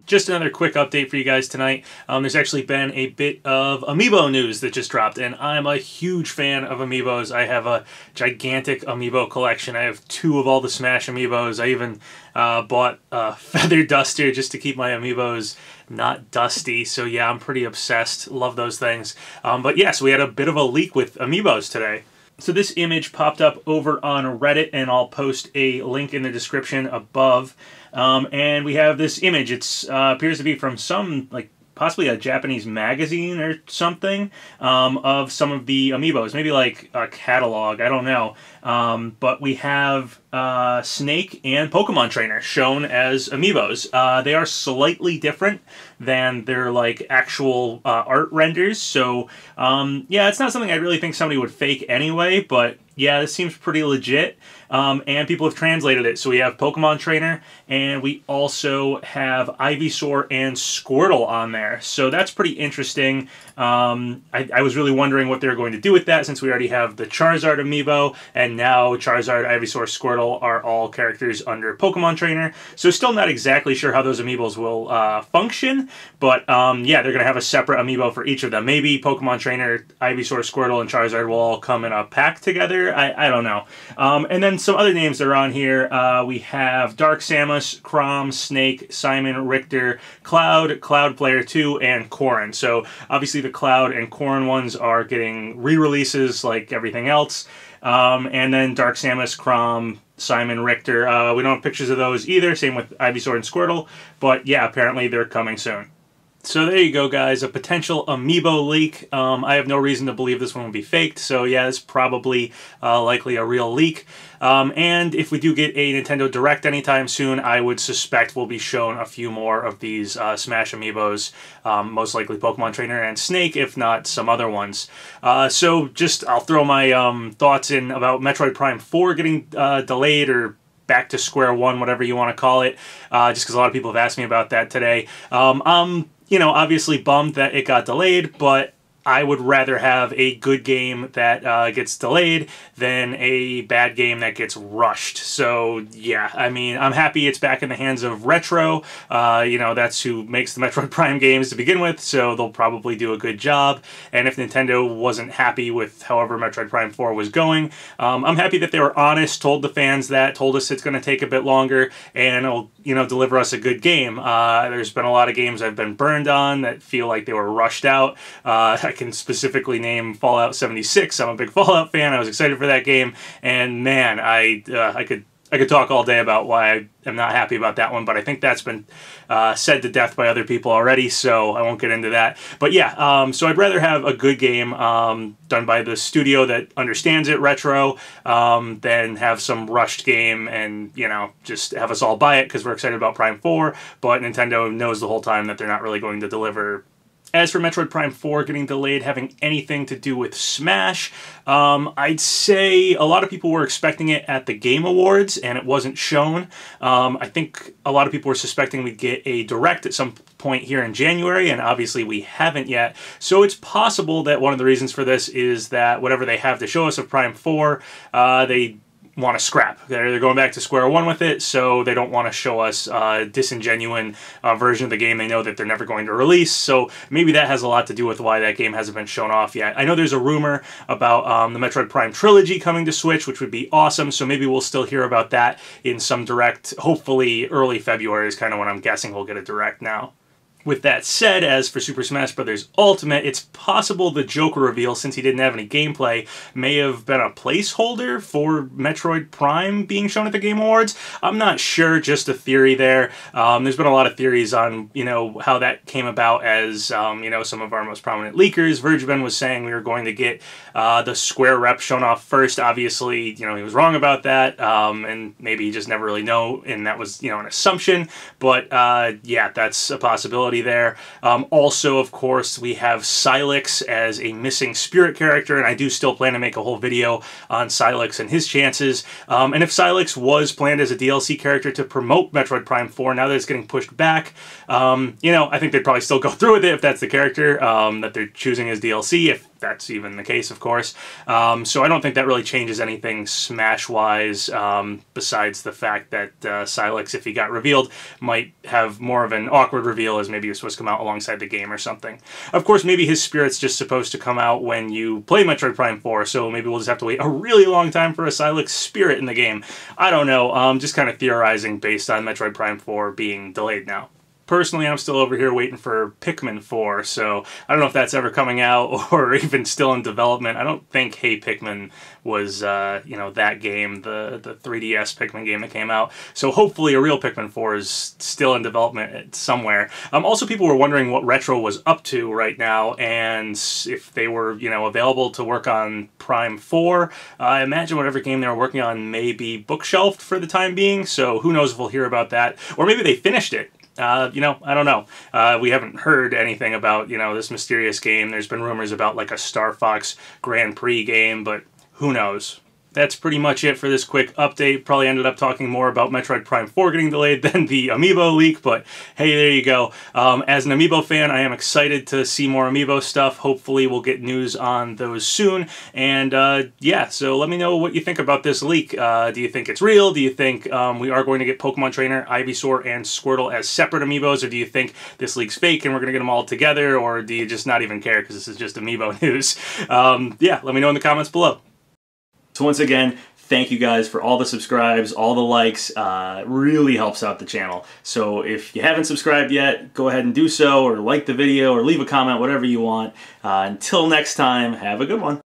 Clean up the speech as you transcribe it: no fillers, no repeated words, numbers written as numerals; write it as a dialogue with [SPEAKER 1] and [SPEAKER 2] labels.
[SPEAKER 1] Just another quick update for you guys tonight. There's actually been a bit of Amiibo news that just dropped, and I'm a huge fan of Amiibos. I have a gigantic Amiibo collection. I have 2 of all the Smash Amiibos. I even bought a feather duster just to keep my Amiibos not dusty. So yeah, I'm pretty obsessed. Love those things. But yeah, so we had a bit of a leak with Amiibos today. So this image popped up over on Reddit, and I'll post a link in the description above. And we have this image. It appears to be from some, like, possibly a Japanese magazine or something, of some of the Amiibos. Maybe like a catalog, I don't know. But we have Snake and Pokemon Trainer shown as Amiibos. They are slightly different than their like actual art renders. So yeah, it's not something I really think somebody would fake anyway, but yeah, this seems pretty legit. And people have translated it. So we have Pokemon Trainer, and we also have Ivysaur and Squirtle on there. So that's pretty interesting. I was really wondering what they were going to do with that, since we already have the Charizard Amiibo, and now Charizard, Ivysaur, Squirtle are all characters under Pokemon Trainer. So still not exactly sure how those Amiibos will function, but yeah, they're going to have a separate Amiibo for each of them. Maybe Pokemon Trainer, Ivysaur, Squirtle, and Charizard will all come in a pack together. I don't know. And then some other names that are on here. We have Dark Samus, Chrom, Snake, Simon, Richter, Cloud, Cloud Player 2, and Corrin. So obviously the Cloud and Corrin ones are getting re-releases like everything else. And then Dark Samus, Chrom, Simon, Richter. We don't have pictures of those either. Same with Ivysaur and Squirtle. But yeah, apparently they're coming soon. So there you go, guys. A potential Amiibo leak. I have no reason to believe this one will be faked. So yeah, it's probably likely a real leak. And if we do get a Nintendo Direct anytime soon, I would suspect we'll be shown a few more of these Smash Amiibos. Most likely Pokemon Trainer and Snake, if not some other ones. So just, I'll throw my thoughts in about Metroid Prime 4 getting delayed, or back to square one, whatever you want to call it. Just because a lot of people have asked me about that today. You know, obviously bummed that it got delayed, but I would rather have a good game that gets delayed than a bad game that gets rushed. So yeah, I mean, I'm happy it's back in the hands of Retro. You know, that's who makes the Metroid Prime games to begin with, so they'll probably do a good job. And if Nintendo wasn't happy with however Metroid Prime 4 was going, I'm happy that they were honest, told the fans that, told us it's going to take a bit longer, and it'll, you know, deliver us a good game. There's been a lot of games I've been burned on that feel like they were rushed out. I can specifically name Fallout 76. I'm a big Fallout fan. I was excited for that game, and man, I could talk all day about why I am not happy about that one, but I think that's been said to death by other people already, so I won't get into that. But yeah, so I'd rather have a good game done by the studio that understands it, Retro, than have some rushed game and, you know, just have us all buy it because we're excited about Prime 4, but Nintendo knows the whole time that they're not really going to deliver. As for Metroid Prime 4 getting delayed having anything to do with Smash, I'd say a lot of people were expecting it at the Game Awards, and it wasn't shown. I think a lot of people were suspecting we'd get a Direct at some point here in January, and obviously we haven't yet. So it's possible that one of the reasons for this is that whatever they have to show us of Prime 4, they want to scrap. They're going back to square one with it, so they don't want to show us a disingenuine version of the game they know that they're never going to release. So maybe that has a lot to do with why that game hasn't been shown off yet. I know there's a rumor about the Metroid Prime trilogy coming to Switch, which would be awesome, so maybe we'll still hear about that in some Direct. Hopefully early February is kind of when I'm guessing we'll get a Direct now. With that said, as for Super Smash Bros. Ultimate, it's possible the Joker reveal, since he didn't have any gameplay, may have been a placeholder for Metroid Prime being shown at the Game Awards. I'm not sure, just a theory there. There's been a lot of theories on, you know, how that came about, as, you know, some of our most prominent leakers. Vergeben was saying we were going to get the Square rep shown off first. Obviously, you know, he was wrong about that, and maybe he just never really know, and that was, you know, an assumption. But, yeah, that's a possibility there. Also, of course, we have Sylix as a missing spirit character, and I do still plan to make a whole video on Sylix and his chances. And if Sylix was planned as a DLC character to promote Metroid Prime 4, now that it's getting pushed back, you know, I think they'd probably still go through with it if that's the character that they're choosing as DLC. If that's even the case, of course. So I don't think that really changes anything Smash-wise, besides the fact that Silex, if he got revealed, might have more of an awkward reveal, as maybe he was supposed to come out alongside the game or something. Of course, maybe his spirit's just supposed to come out when you play Metroid Prime 4, so maybe we'll just have to wait a really long time for a Silex spirit in the game. I don't know, just kind of theorizing based on Metroid Prime 4 being delayed now. Personally, I'm still over here waiting for Pikmin 4, so I don't know if that's ever coming out or even still in development. I don't think Hey Pikmin was, you know, that game, the 3DS Pikmin game that came out. So hopefully a real Pikmin 4 is still in development somewhere. Also, people were wondering what Retro was up to right now, and if they were, you know, available to work on Prime 4. I imagine whatever game they were working on may be bookshelfed for the time being, so who knows if we'll hear about that. Or maybe they finished it. You know, I don't know. We haven't heard anything about, you know, this mysterious game. There's been rumors about like a Star Fox Grand Prix game, but who knows? That's pretty much it for this quick update. Probably ended up talking more about Metroid Prime 4 getting delayed than the Amiibo leak, but hey, there you go. As an Amiibo fan, I am excited to see more Amiibo stuff. Hopefully we'll get news on those soon. And yeah, so let me know what you think about this leak. Do you think it's real? Do you think we are going to get Pokemon Trainer, Ivysaur, and Squirtle as separate Amiibos? Or do you think this leak's fake and we're going to get them all together? Or do you just not even care because this is just Amiibo news? Yeah, let me know in the comments below. So once again, thank you guys for all the subscribes, all the likes. Really helps out the channel. So if you haven't subscribed yet, go ahead and do so, or like the video, or leave a comment, whatever you want. Until next time, have a good one.